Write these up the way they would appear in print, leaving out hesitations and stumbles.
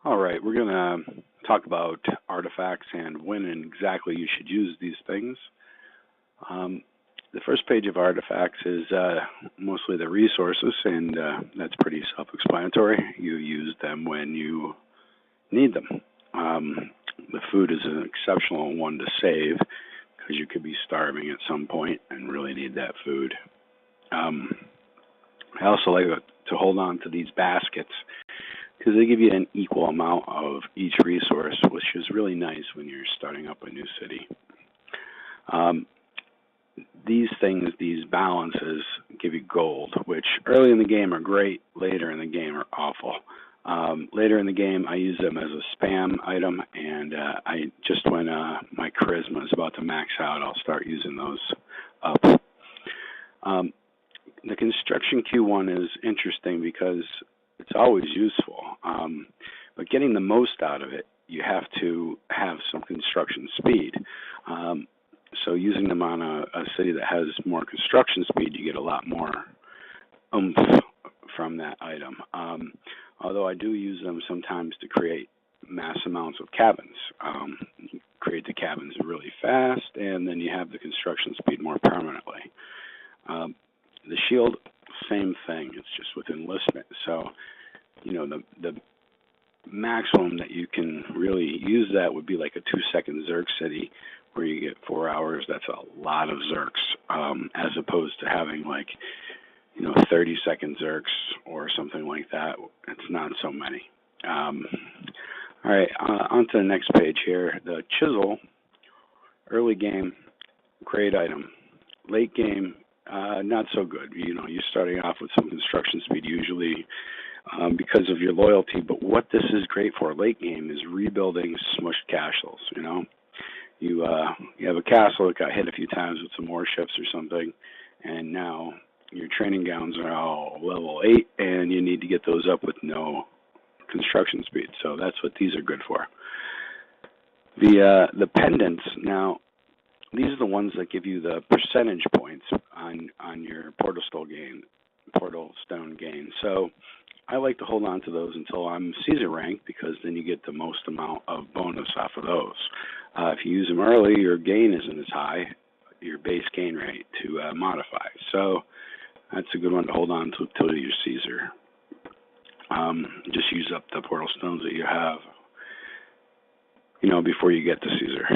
All right, we're going to talk about artifacts and when and exactly you should use these things. Um, the first page of artifacts is mostly the resources, and that's pretty self-explanatory. You use them when you need them. The food is an exceptional one to save because you could be starving at some point and really need that food. Um, I also like to hold on to these baskets because they give you an equal amount of each resource, which is really nice when you're starting up a new city. Um, these things, these balances, give you gold, which early in the game are great, later in the game are awful. Later in the game, I use them as a spam item, and I just when my charisma is about to max out, I'll start using those up. Um, the construction Q1 is interesting because it's always useful, but getting the most out of it, you have to have some construction speed. So using them on a city that has more construction speed, you get a lot more oomph from that item. Although I do use them sometimes to create mass amounts of cabins. You create the cabins really fast, and then you have the construction speed more permanently. The shield, same thing. It's just with enlistment. So, the maximum that you can really use that would be like a 2-second Zerg city where you get 4 hours. That's a lot of Zergs, as opposed to having 30-second Zergs or something like that. It's not so many. All right, on to the next page here. The Chisel, early game, great item. Late game, not so good. You're starting off with some construction speed usually because of your loyalty. But what this is great for late game is rebuilding smushed castles. You have a castle that got hit a few times with some warships or something, and now your training gowns are all level 8, and you need to get those up with no construction speed. So that's what these are good for. The pendants, now, these are the ones that give you the percentage points on your portal stone gain. So I like to hold on to those until I'm Caesar rank, because then you get the most amount of bonus off of those. If you use them early, your gain isn't as high, your base gain rate to modify. So that's a good one to hold on to until you're Caesar. Just use up the portal stones that you have, before you get to Caesar.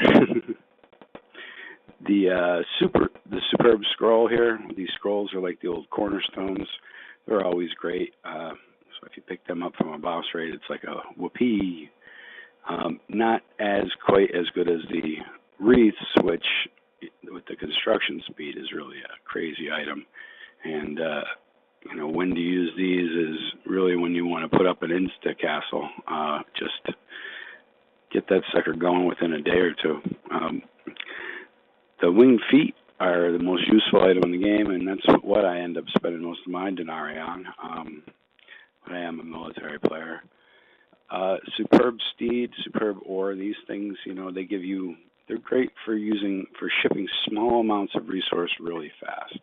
The superb scroll here. These scrolls are like the old cornerstones. They're always great. So if you pick them up from a boss raid, it's like a whoopee. Not quite as good as the wreaths, which with the construction speed is really a crazy item. And when to use these is really when you want to put up an insta castle. Just get that sucker going within a day or two. The winged feet are the most useful item in the game, and that's what I end up spending most of my denarii on. But I am a military player. Superb steed, superb ore, these things, they're great for shipping small amounts of resource really fast.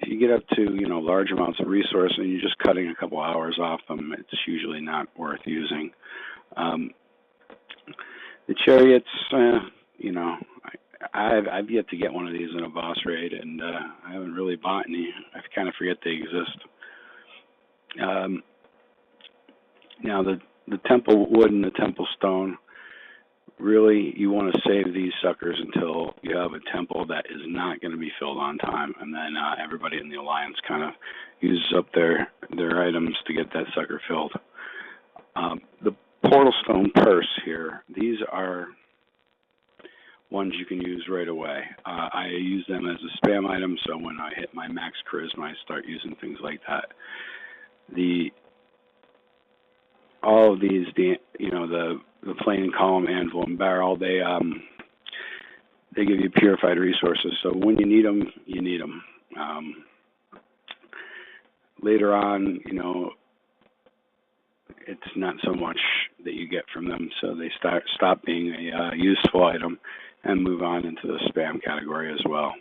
If you get up to, large amounts of resource and you're just cutting a couple hours off them, it's usually not worth using. The chariots, I've yet to get one of these in a boss raid, and I haven't really bought any. I kind of forget they exist. Now, the temple wood and the temple stone, really, you want to save these suckers until you have a temple that is not going to be filled on time, and then everybody in the alliance kind of uses up their items to get that sucker filled. The portal stone purse here, these are ones you can use right away. I use them as a spam item, so when I hit my max charisma, I start using things like that. All of these, the plane and column, anvil, and barrel, they give you purified resources. So when you need them, you need them. Later on, it's not so much that you get from them, so they stop being a useful item and move on into the spam category as well.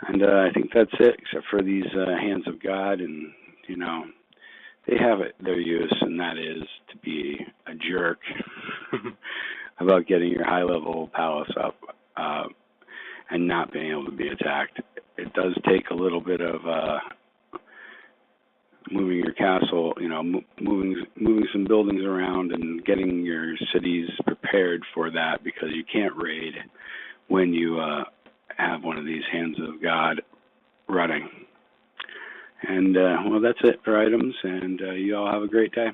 And I think that's it, except for these hands of God and they have their use, and that is to be a jerk about getting your high-level palace up and not being able to be attacked. It does take a little bit of moving your castle, moving some buildings around and getting your cities prepared for that, because you can't raid when you have one of these hands of God running. And well, that's it for items, and you all have a great day.